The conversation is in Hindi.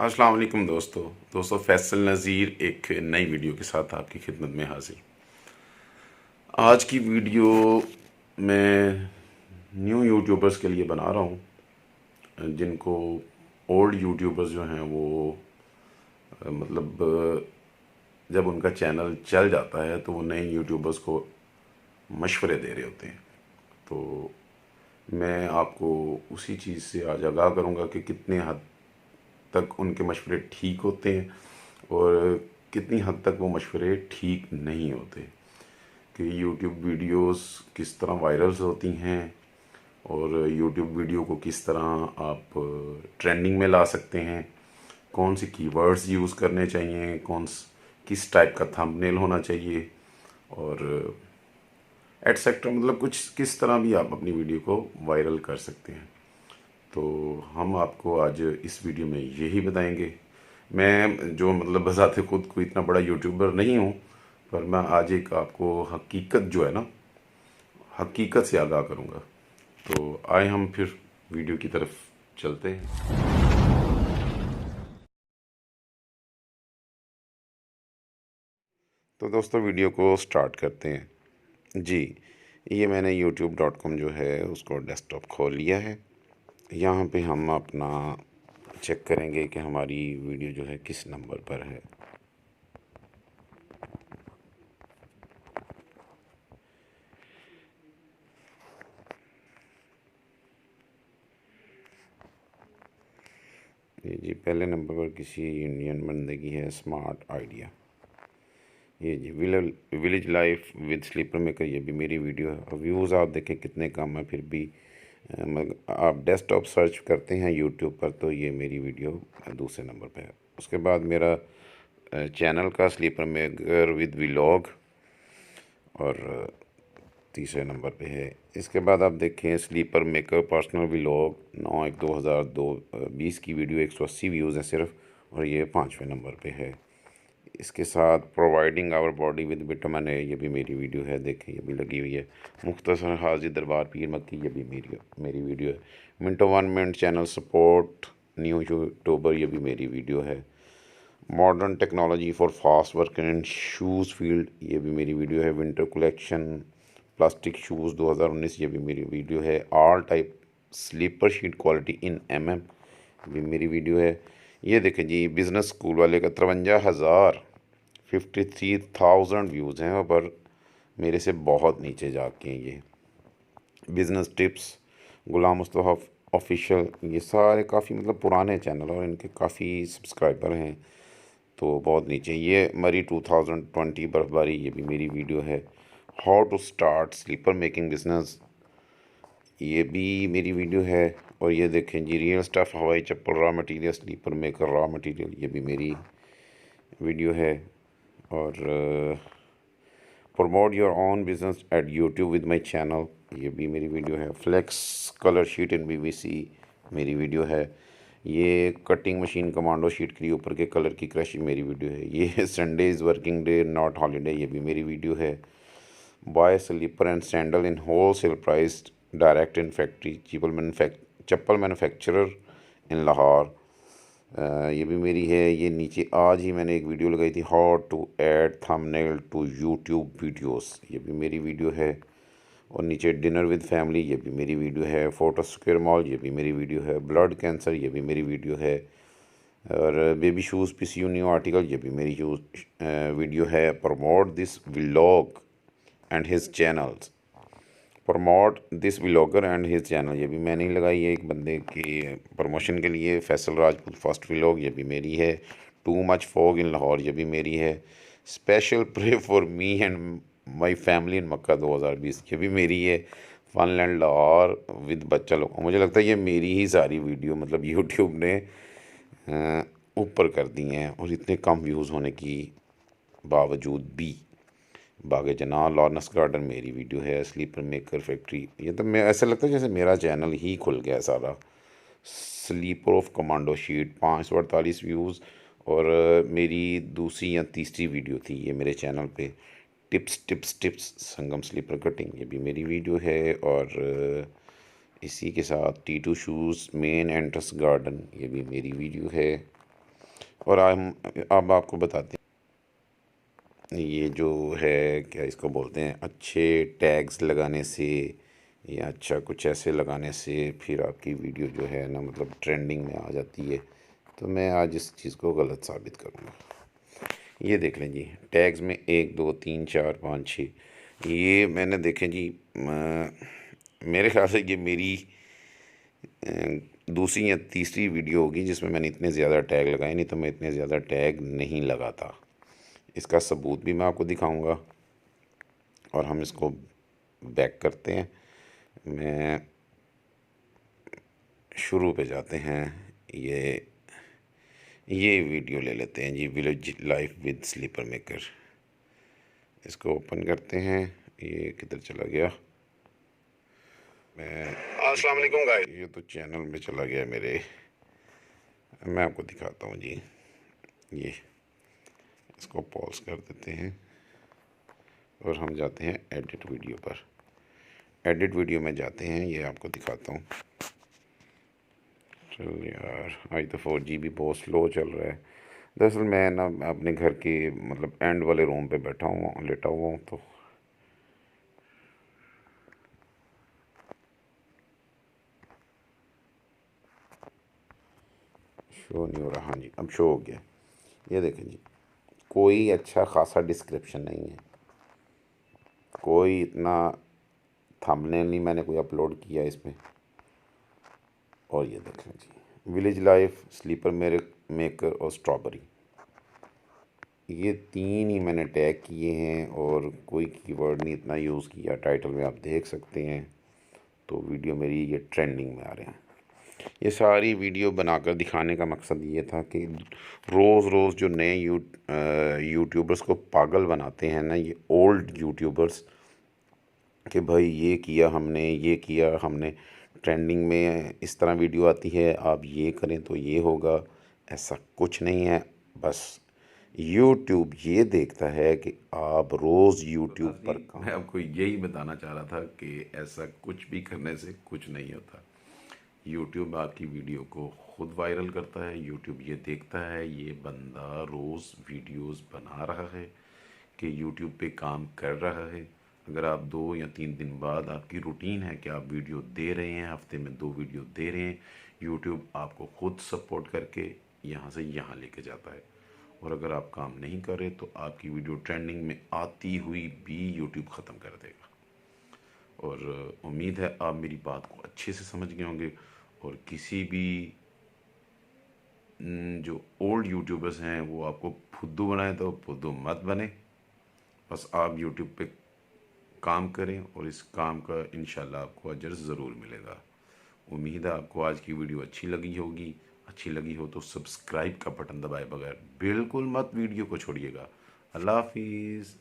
अस्सलाम वालेकुम दोस्तों फैसल नज़ीर एक नई वीडियो के साथ आपकी खिदमत में हाजिर। आज की वीडियो मैं न्यू यूट्यूबर्स के लिए बना रहा हूँ, जिनको ओल्ड यूट्यूबर्स जो हैं वो जब उनका चैनल चल जाता है तो वो नए यूट्यूबर्स को मशवरे दे रहे होते हैं। तो मैं आपको उसी चीज़ से आज आगाह करूँगा कि कितने हद तक उनके मशवरे ठीक होते हैं और कितनी हद तक वो मशवरे ठीक नहीं होते, कि यूट्यूब वीडियोस किस तरह वायरल्स होती हैं और यूट्यूब वीडियो को किस तरह आप ट्रेंडिंग में ला सकते हैं, कौन सी कीवर्ड्स यूज़ करने चाहिए, किस टाइप का थंबनेल होना चाहिए और एटसेट्रा, कुछ किस तरह भी आप अपनी वीडियो को वायरल कर सकते हैं। तो हम आपको आज इस वीडियो में यही बताएंगे। मैं जो बज़ाते खुद कोई इतना बड़ा यूट्यूबर नहीं हूँ, पर मैं आज एक आपको हकीकत जो है ना, हकीकत से आगाह करूँगा। तो आए हम फिर वीडियो की तरफ चलते हैं। तो दोस्तों वीडियो को स्टार्ट करते हैं जी। ये मैंने youtube.com जो है उसको डेस्कटॉप खोल लिया है। यहाँ पे हम अपना चेक करेंगे कि हमारी वीडियो जो है किस नंबर पर है। ये जी पहले नंबर पर किसी इंडियन बंदे की है, स्मार्ट आइडिया। ये जी village life with slipper maker, ये भी मेरी वीडियो है। व्यूज़ आप देखें कितने कम है, फिर भी आप डेस्कटॉप सर्च करते हैं यूट्यूब पर तो ये मेरी वीडियो दूसरे नंबर पे है। उसके बाद मेरा चैनल का स्लीपर मेकर विद व्लॉग और तीसरे नंबर पे है। इसके बाद आप देखें स्लीपर मेकर पर्सनल व्लॉग 9/1/2020 की वीडियो 180 व्यूज़ हैं सिर्फ, और ये 5वें नंबर पे है। इसके साथ providing our body with vitamin A, ये भी मेरी वीडियो है, देखें ये भी लगी हुई है। मुख्तसर हाजी दरबार पीर मक्की, ये भी मेरी वीडियो है। मिनटो 1 minute channel support new YouTuber, ये भी मेरी वीडियो है। Modern technology for fast work in shoes field, ये भी मेरी वीडियो है। विंटर कलेक्शन प्लास्टिक शूज़ 2019, ये भी मेरी वीडियो है। All type sleeper sheet quality in mm, भी मेरी वीडियो है। ये देखें जी बिज़नेस स्कूल वाले का 53,000 व्यूज़ हैं, पर मेरे से बहुत नीचे जाके हैं ये। बिज़नेस टिप्स गुलाम मुस्तफ़ा ऑफिशियल, ये सारे काफ़ी पुराने चैनल और इनके काफ़ी सब्सक्राइबर हैं, तो बहुत नीचे। ये मरी 2020 बर्फबारी, ये भी मेरी वीडियो है। How to start sleeper making business, ये भी मेरी वीडियो है। और ये देखें जी रियल स्टफ़ हवाई चप्पल raw material slipper maker raw material, ये भी मेरी वीडियो है। और promote your own business at YouTube with my channel, ये भी मेरी वीडियो है। Flex colour sheet in PVC, मेरी वीडियो है। ये कटिंग मशीन कमांडो शीट के लिए ऊपर के कलर की क्रशिंग, मेरी वीडियो है। ये Sunday is working day not holiday, ये भी मेरी वीडियो है। Buy slipper and sandal in wholesale price direct in factory चप्पल मैन्युफैक्चरर इन लाहौर, ये भी मेरी है। ये नीचे आज ही मैंने एक वीडियो लगाई थी, how to add thumbnail to YouTube videos, ये भी मेरी वीडियो है। और नीचे डिनर विद फैमिली, ये भी मेरी वीडियो है। फोटो स्क्वायर मॉल, ये भी मेरी वीडियो है। ब्लड कैंसर, ये भी मेरी वीडियो है। और baby shoes PCU new article, ये भी मेरी वीडियो है। Promote this vlog and his channels, promote this vlogger and his channel, ये भी मैंने ही लगाई है एक बंदे की प्रमोशन के लिए। फैसल राजपूत फर्स्ट व्लॉग, ये भी मेरी है। Too much fog in Lahore, ये भी मेरी है। Special pray for me and my family in Mecca 2020, ये भी मेरी है। फनलैंड लाहौर विद बच्चा लोग, मुझे लगता है ये मेरी ही सारी वीडियो यूट्यूब ने ऊपर कर दी हैं, और इतने कम व्यूज़ होने की बावजूद भी। बागे जना लॉर्नस गार्डन, मेरी वीडियो है। स्लीपर मेकर फैक्ट्री, ये तो मैं ऐसा लगता है जैसे मेरा चैनल ही खुल गया सारा। Sleeper of commando sheet 548 views, और मेरी दूसरी या तीसरी वीडियो थी ये मेरे चैनल पे। टिप्स टिप्स टिप्स संगम स्लीपर कटिंग, ये भी मेरी वीडियो है। और इसी के साथ T2 shoes main entrance garden, ये भी मेरी वीडियो है। और अब आपको बताते हैं ये जो है क्या इसको बोलते हैं, अच्छे टैग्स लगाने से या अच्छा कुछ ऐसे लगाने से फिर आपकी वीडियो जो है ना मतलब ट्रेंडिंग में आ जाती है। तो मैं आज इस चीज़ को गलत साबित करूँगा। ये देख लें जी, टैग्स में 1 2 3 4 5 6 ये मैंने देखे जी। मेरे ख्याल से ये मेरी दूसरी या तीसरी वीडियो होगी जिसमें मैंने इतने ज़्यादा टैग लगाए, नहीं तो मैं इतने ज़्यादा टैग नहीं लगाता। इसका सबूत भी मैं आपको दिखाऊंगा। और हम इसको बैक करते हैं। मैं शुरू पे जाते हैं। ये वीडियो ले लेते हैं जी, village life with slipper maker. इसको ओपन करते हैं। ये किधर चला गया? मैं अस्सलाम वालेकुम गाइस, ये तो चैनल में चला गया मेरे। मैं आपको दिखाता हूँ जी। ये इसको पॉज कर देते हैं और हम जाते हैं एडिट वीडियो पर। एडिट वीडियो में जाते हैं, ये आपको दिखाता हूँ। चल यार, आज तो 4GB बहुत स्लो चल रहा है। दरअसल मैं ना अपने घर के मतलब एंड वाले रूम पे बैठा हुआ लेटा हुआ हूँ, तो शो नहीं हो रहा। हाँ जी, अब शो हो गया। ये देखें जी, कोई अच्छा खासा डिस्क्रिप्शन नहीं है, कोई इतना थंबनेल नहीं मैंने कोई अपलोड किया इसमें। और ये देखें जी, विलेज लाइफ, स्लीपर मेकर और स्ट्रॉबेरी, ये तीन ही मैंने टैग किए हैं और कोई कीवर्ड नहीं इतना यूज़ किया। टाइटल में आप देख सकते हैं। तो वीडियो मेरी ये ट्रेंडिंग में आ रहे हैं। ये सारी वीडियो बनाकर दिखाने का मकसद ये था कि रोज़ रोज़ जो नए यूट्यूबर्स को पागल बनाते हैं ना, ये ओल्ड यूट्यूबर्स, कि भाई ये किया हमने, ये किया हमने, ट्रेंडिंग में इस तरह वीडियो आती है, आप ये करें तो ये होगा। ऐसा कुछ नहीं है। बस यूट्यूब ये देखता है कि आप रोज़ यूट्यूब पर काम। मैं आपको यही बताना चाह रहा था कि ऐसा कुछ भी करने से कुछ नहीं होता। यूट्यूब आपकी वीडियो को खुद वायरल करता है। यूट्यूब ये देखता है ये बंदा रोज़ वीडियोस बना रहा है, कि यूट्यूब पे काम कर रहा है। अगर आप 2 या 3 दिन बाद आपकी रूटीन है कि आप वीडियो दे रहे हैं, हफ्ते में 2 वीडियो दे रहे हैं, यूट्यूब आपको खुद सपोर्ट करके यहाँ से यहाँ लेके जाता है। और अगर आप काम नहीं कर रहे तो आपकी वीडियो ट्रेंडिंग में आती हुई भी यूट्यूब ख़त्म कर देगा। और उम्मीद है आप मेरी बात को अच्छे से समझ गए होंगे। और किसी भी जो ओल्ड यूट्यूबर्स हैं वो आपको फुद्दू बनाए तो फुद्दू मत बने। बस आप यूट्यूब पे काम करें और इस काम का इंशाल्लाह आपको अजर ज़रूर मिलेगा। उम्मीद है आपको आज की वीडियो अच्छी लगी होगी। अच्छी लगी हो तो सब्सक्राइब का बटन दबाए बगैर बिल्कुल मत वीडियो को छोड़िएगा। अल्लाह हाफिज़।